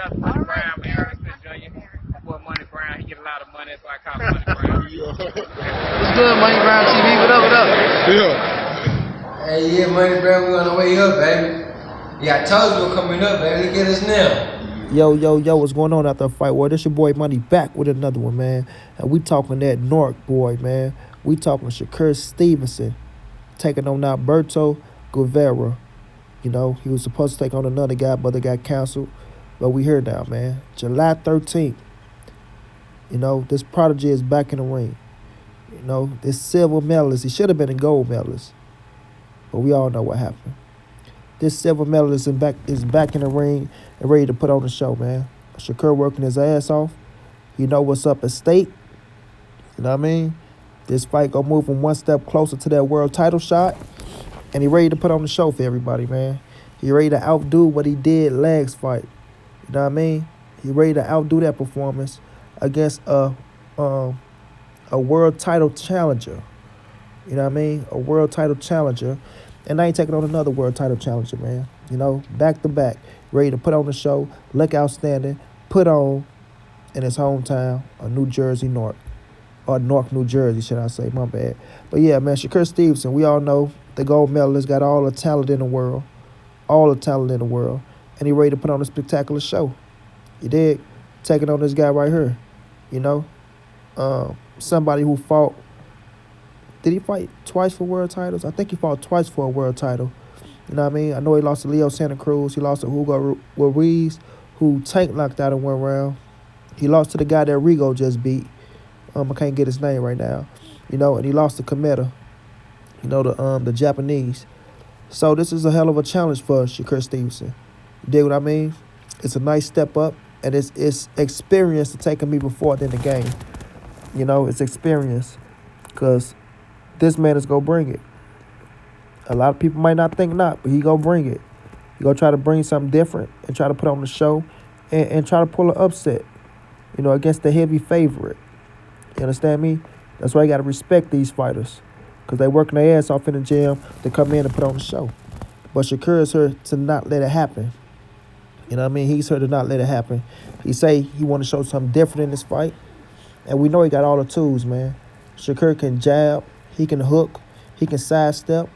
that's Money Brown, man. Respect Junior. My boy Money Brown, he get a lot of money, so I call him Money Brown. What's good, Money Brown TV? What up, what up? Yeah. Hey, yeah, Money Brown, we on the way up, baby. Yeah, I told you we're coming up, baby. Look at us now. Yo, what's going on out there, Fight War? This your boy Money back with another one, man. And we talking that Nork boy, man. We talking Shakur Stevenson taking on Alberto Guevara. You know, he was supposed to take on another guy, but they got canceled. But we here now, man. July 13th. You know, this prodigy is back in the ring. You know, this silver medalist, he should have been a gold medalist. But we all know what happened. This silver medalist is back in the ring and ready to put on the show, man. Shakur working his ass off. You know what's up at stake. You know what I mean? This fight gonna move him one step closer to that world title shot. And he ready to put on the show for everybody, man. He ready to outdo what he did last fight. You know what I mean? He ready to outdo that performance against a world title challenger. You know what I mean? A world title challenger. And I ain't taking on another world title challenger, man. You know, back to back. Ready to put on the show, look outstanding, put on in his hometown, New Jersey, North. Or North, New Jersey, should I say. My bad. But yeah, man, Shakur Stevenson, we all know the gold medalist got all the talent in the world. All the talent in the world. And he ready to put on a spectacular show. You dig? Taking on this guy right here. You know? Somebody who fought. Did he fight twice for world titles? I think he fought twice for a world title. You know what I mean? I know he lost to Leo Santa Cruz. He lost to Hugo Ruiz, who Tank knocked out in one round. He lost to the guy that Rigo just beat. I can't get his name right now. You know, and he lost to Kometa. You know, the Japanese. So this is a hell of a challenge for Shakur Stevenson. You dig what I mean? It's a nice step up, and it's experience to take him even further in the game. You know, it's experience. Because this man is going to bring it. A lot of people might not think not, but he going to bring it. He going to try to bring something different and try to put on the show and try to pull an upset, you know, against the heavy favorite. You understand me? That's why you got to respect these fighters because they working their ass off in the gym to come in and put on the show. But Shakur is here to not let it happen. You know what I mean? He's here to not let it happen. He say he want to show something different in this fight, and we know he got all the tools, man. Shakur can jab, he can hook, he can sidestep.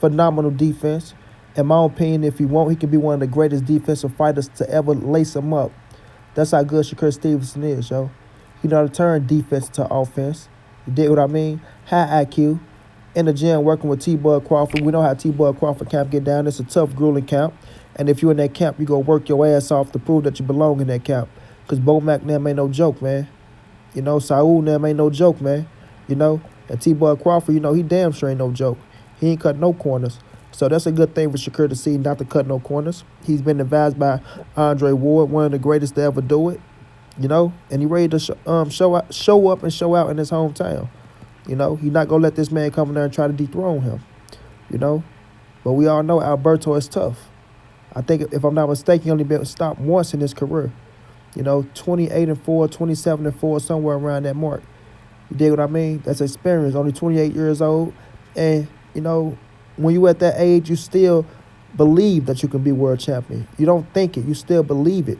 Phenomenal defense. In my opinion, if he want, he can be one of the greatest defensive fighters to ever lace him up. That's how good Shakur Stevenson is, yo. He know how to turn defense to offense. You dig what I mean? High IQ. In the gym working with T-Bud Crawford. We know how T-Bud Crawford camp get down. It's a tough, grueling camp. And if you're in that camp, you go work your ass off to prove that you belong in that camp. Because Bo Mac them ain't no joke, man. You know, Saul them ain't no joke, man. You know, and T-Bud Crawford, you know, he damn sure ain't no joke. He ain't cut no corners. So that's a good thing for Shakur to see, not to cut no corners. He's been advised by Andre Ward, one of the greatest to ever do it. You know, and he ready to show up and show out in his hometown. You know, he not going to let this man come in there and try to dethrone him. You know, but we all know Alberto is tough. I think, if I'm not mistaken, he only been stopped once in his career. You know, 28-4, 27-4, somewhere around that mark. You dig what I mean? That's experience. Only 28 years old. And, you know, when you at that age, you still believe that you can be world champion. You don't think it. You still believe it.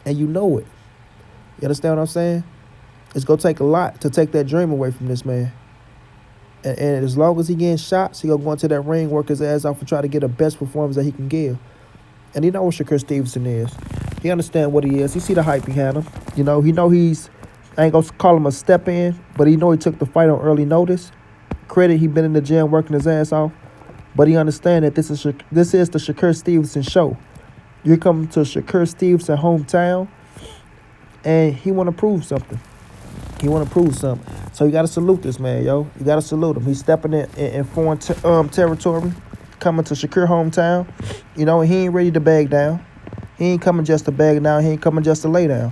And you know it. You understand what I'm saying? It's going to take a lot to take that dream away from this man. And as long as he getting shots, he going to go into that ring, work his ass off, and try to get the best performance that he can give. And he know what Shakur Stevenson is. He understand what he is. He see the hype behind him. You know, he know he's, I ain't going to call him a step in, but he know he took the fight on early notice. Credit, he been in the gym working his ass off. But he understand that this is the Shakur Stevenson show. You're coming to Shakur Stevenson hometown, and he want to prove something. He want to prove something. So you got to salute this man, yo. You got to salute him. He's stepping in foreign territory, coming to Shakur hometown. You know, and he ain't ready to bag down. He ain't coming just to bag down. He ain't coming just to lay down.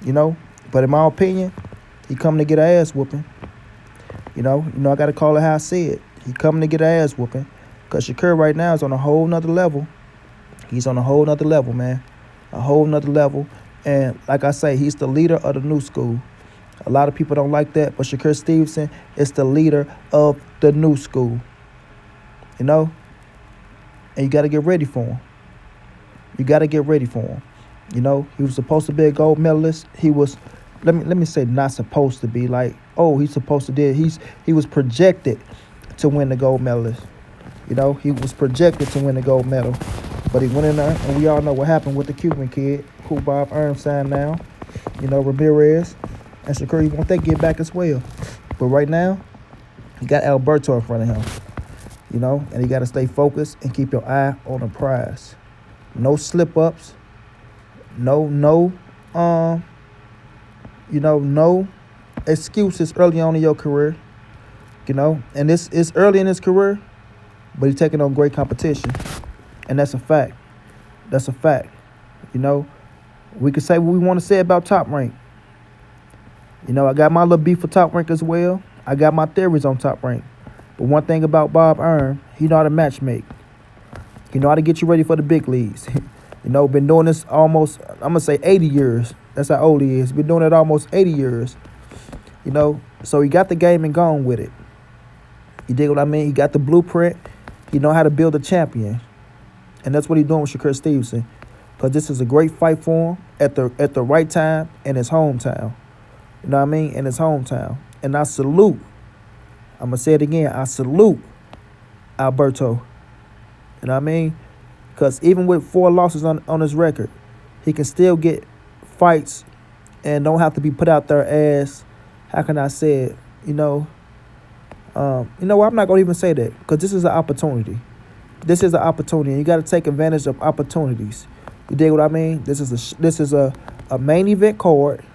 You know, but in my opinion, he coming to get an ass whooping. You know, I got to call it how I see it. He coming to get an ass whooping. Because Shakur right now is on a whole nother level. He's on a whole nother level, man. A whole nother level. And like I say, he's the leader of the new school. A lot of people don't like that, but Shakur Stevenson is the leader of the new school. You know? And you got to get ready for him. You got to get ready for him. You know, he was supposed to be a gold medalist. He was, let me say, not supposed to be like, oh, he's supposed to did. He was projected to win the gold medalist. You know, he was projected to win the gold medal, but he went in there, and we all know what happened with the Cuban kid, who Bob Earn signed now. You know, Ramirez and Shakur, you want they get back as well. But right now, you got Alberto in front of him. You know, and you got to stay focused and keep your eye on the prize. No slip ups. No excuses early on in your career. You know, and this is early in his career, but he's taking on great competition, and that's a fact. That's a fact. You know, we can say what we want to say about Top Rank. You know, I got my little beef for Top Rank as well. I got my theories on Top Rank. But one thing about Bob Earn, he know how to match make. He know how to get you ready for the big leagues. You know, been doing this almost, I'm going to say 80 years. That's how old he is. Been doing it almost 80 years. You know, so he got the game and gone with it. You dig what I mean? He got the blueprint. He know how to build a champion. And that's what he's doing with Shakur Stevenson. Because this is a great fight for him at the right time in his hometown. You know what I mean? In his hometown. And I salute, I'm going to say it again, I salute Alberto. You know what I mean? Because even with 4 losses on his record, he can still get fights and don't have to be put out there as, how can I say it, you know what, I'm not going to even say that, because this is an opportunity. This is an opportunity, and you got to take advantage of opportunities. You dig what I mean? This is a main event card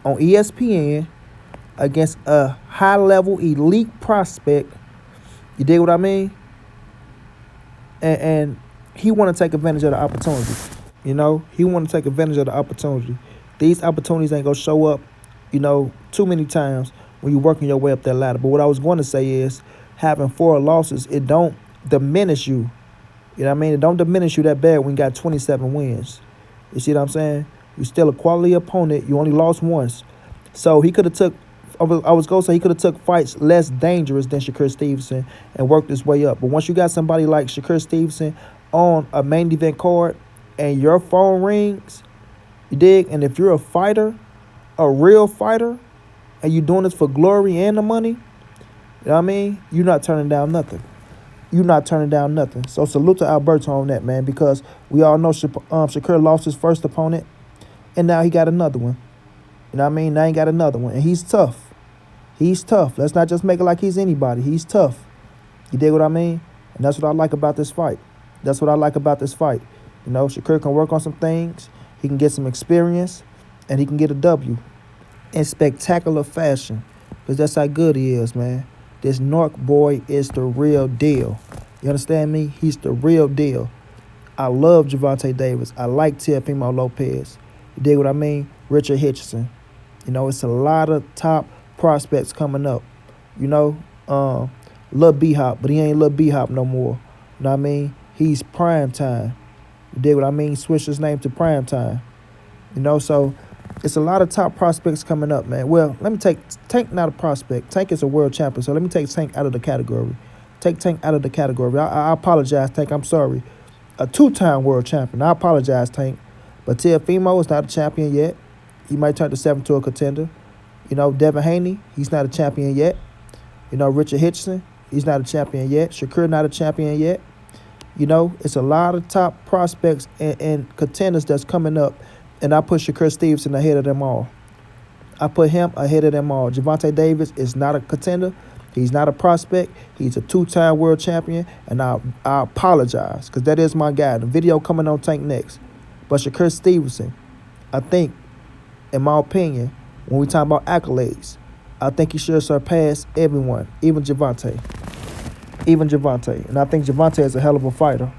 on ESPN against a high-level elite prospect. You dig what I mean? And he want to take advantage of the opportunity. You know, he want to take advantage of the opportunity. These opportunities ain't going to show up, you know, too many times when you're working your way up that ladder. But what I was going to say is, having 4 losses, it don't diminish you. You know what I mean? It don't diminish you that bad when you got 27 wins. You see what I'm saying? You're still a quality opponent. You only lost once. So he could have took, I was going to say he could have took fights less dangerous than Shakur Stevenson and worked his way up. But once you got somebody like Shakur Stevenson on a main event card and your phone rings, you dig? And if you're a fighter, a real fighter, and you're doing this for glory and the money, you know what I mean? You're not turning down nothing. You're not turning down nothing. So salute to Alberto on that, man, because we all know Shakur lost his first opponent, and now he got another one. You know what I mean? Now he got another one, and he's tough. He's tough. Let's not just make it like he's anybody. He's tough. You dig what I mean? And that's what I like about this fight. That's what I like about this fight. You know, Shakur can work on some things. He can get some experience, and he can get a W in spectacular fashion, because that's how good he is, man. This Nork boy is the real deal. You understand me? He's the real deal. I love Gervonta Davis. I like Teofimo Lopez. You dig what I mean? Richard Hitchison. You know, it's a lot of top prospects coming up. You know, Lil B-Hop, but he ain't Lil B-Hop no more. You know what I mean? He's prime time. You dig what I mean? Switch his name to prime time. You know, so it's a lot of top prospects coming up, man. Well, let me take Tank, not a prospect. Tank is a world champion, so let me take Tank out of the category. Take Tank out of the category. I apologize, Tank. I'm sorry. A 2-time world champion. I apologize, Tank. But Teofimo is not a champion yet. He might turn to 7 to a contender. You know, Devin Haney, he's not a champion yet. You know, Richard Hitchison, he's not a champion yet. Shakur, not a champion yet. You know, it's a lot of top prospects and contenders that's coming up, and I put Shakur Stevenson ahead of them all. I put him ahead of them all. Gervonta Davis is not a contender. He's not a prospect. He's a 2-time world champion, and I apologize, because that is my guy. The video coming on Tank next. But Shakur Stevenson, I think, in my opinion, when we talk about accolades, I think he should surpass everyone, even Gervonta. And I think Gervonta is a hell of a fighter.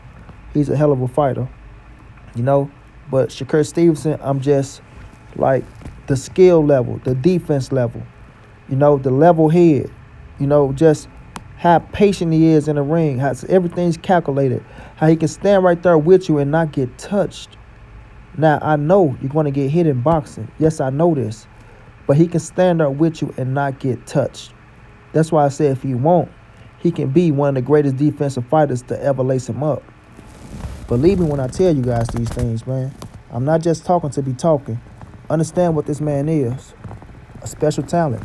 He's a hell of a fighter, you know. But Shakur Stevenson, I'm just like the skill level, the defense level, you know, the level head, you know, just how patient he is in the ring, how everything's calculated, how he can stand right there with you and not get touched. Now, I know you're going to get hit in boxing. Yes, I know this. But he can stand there with you and not get touched. That's why I said if he won't, he can be one of the greatest defensive fighters to ever lace him up. Believe me when I tell you guys these things, man. I'm not just talking to be talking. Understand what this man is. A special talent.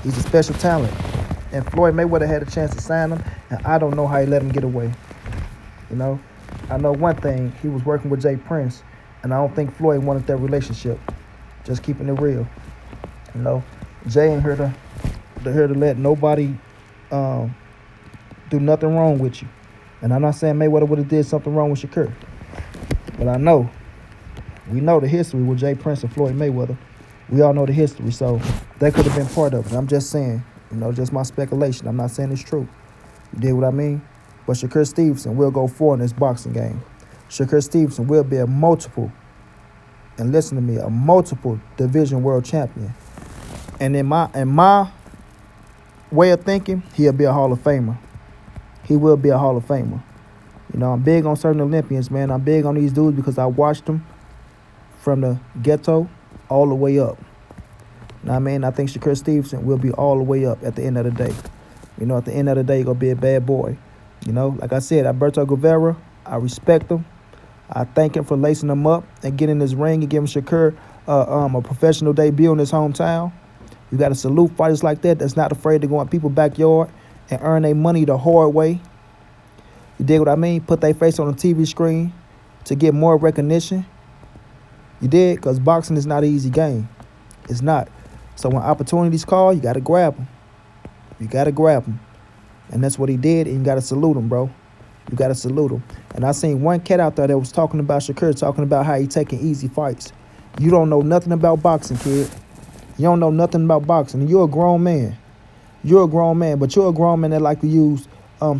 He's a special talent. And Floyd Mayweather had a chance to sign him, and I don't know how he let him get away. You know? I know one thing, he was working with Jay Prince, and I don't think Floyd wanted that relationship. Just keeping it real. You know? Jay ain't here to let nobody do nothing wrong with you. And I'm not saying Mayweather would have did something wrong with Shakur. But we know the history with Jay Prince and Floyd Mayweather. We all know the history, so that could have been part of it. I'm just saying, just my speculation. I'm not saying it's true. You dig what I mean? But Shakur Stevenson will go forward in this boxing game. Shakur Stevenson will be a multiple division world champion. And in my way of thinking, he'll be a Hall of Famer. He will be a Hall of Famer. I'm big on certain Olympians, man. I'm big on these dudes because I watched them from the ghetto all the way up. You know what I mean? I think Shakur Stevenson will be all the way up at the end of the day. At the end of the day, he's going to be a bad boy. Like I said, Alberto Guevara, I respect him. I thank him for lacing him up and getting in his ring and giving Shakur a professional debut in his hometown. You got to salute fighters like that that's not afraid to go in people's backyard and earn their money the hard way. You dig what I mean? Put their face on the TV screen to get more recognition. You dig? Because boxing is not an easy game. It's not. So when opportunities call, you got to grab them. You got to grab them. And that's what he did, and you got to salute him, bro. You got to salute him. And I seen one cat out there that was talking about Shakur, talking about how he taking easy fights. You don't know nothing about boxing, kid. You don't know nothing about boxing. And you're a grown man. You're a grown man, but you're a grown man that like to use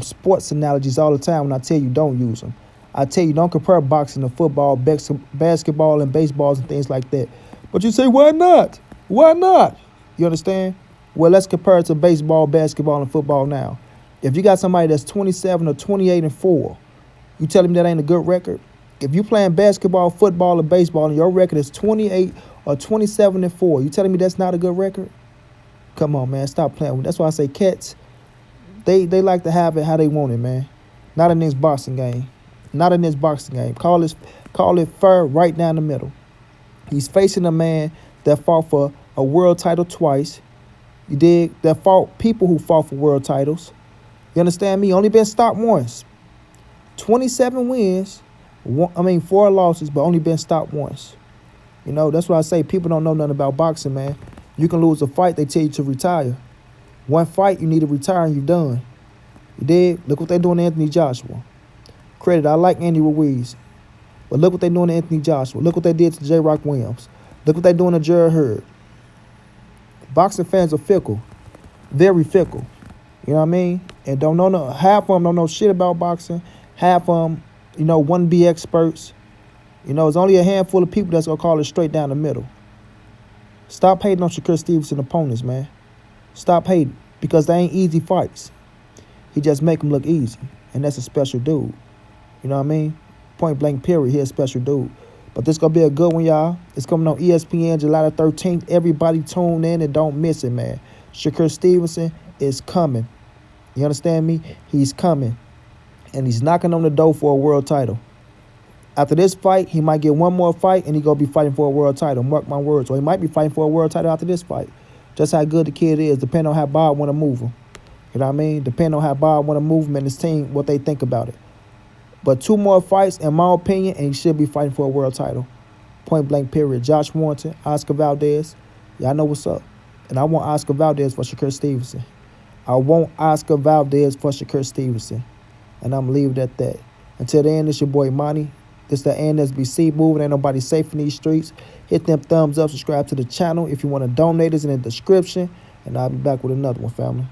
sports analogies all the time when I tell you don't use them. I tell you don't compare boxing to football, basketball, and baseballs and things like that. But you say, why not? Why not? You understand? Well, let's compare it to baseball, basketball, and football now. If you got somebody that's 27 or 28-4, you tell me that ain't a good record? If you playing basketball, football, or baseball, and your record is 28 or 27-4, you telling me that's not a good record? Come on, man. Stop playing with me. That's why I say cats, they like to have it how they want it, man. Not in this boxing game. Not in this boxing game. Call it fair right down the middle. He's facing a man that fought for a world title twice. You dig? That fought people who fought for world titles. You understand me? Only been stopped once. 27 wins. 4 losses, but only been stopped once. That's why I say people don't know nothing about boxing, man. You can lose a fight, they tell you to retire. One fight, you need to retire and you're done. You dig? Look what they're doing to Anthony Joshua. Credit, I like Andy Ruiz. But look what they're doing to Anthony Joshua. Look what they did to J. Rock Williams. Look what they're doing to Jared Hurd. Boxing fans are fickle. Very fickle. You know what I mean? And half of them don't know shit about boxing. Half of them, want to be experts. It's only a handful of people that's going to call it straight down the middle. Stop hating on Shakur Stevenson opponents, man. Stop hating, because they ain't easy fights. He just make them look easy, and that's a special dude. You know what I mean? Point blank period, he's a special dude. But this going to be a good one, y'all. It's coming on ESPN July the 13th. Everybody tune in and don't miss it, man. Shakur Stevenson is coming. You understand me? He's coming. And he's knocking on the door for a world title. After this fight, he might get one more fight, and he's going to be fighting for a world title. Mark my words. Or he might be fighting for a world title after this fight. Just how good the kid is, depending on how Bob want to move him. You know what I mean? Depending on how Bob want to move him and his team, what they think about it. But 2 more fights, in my opinion, and he should be fighting for a world title. Point blank period. Josh Warrington, Oscar Valdez. Y'all know what's up. And I want Oscar Valdez for Shakur Stevenson. I want Oscar Valdez for Shakur Stevenson. And I'm leaving it at that. Until then, it's your boy Monty. This the NSBC moving. Ain't nobody safe in these streets. Hit them thumbs up. Subscribe to the channel. If you want to donate, it's in the description. And I'll be back with another one, family.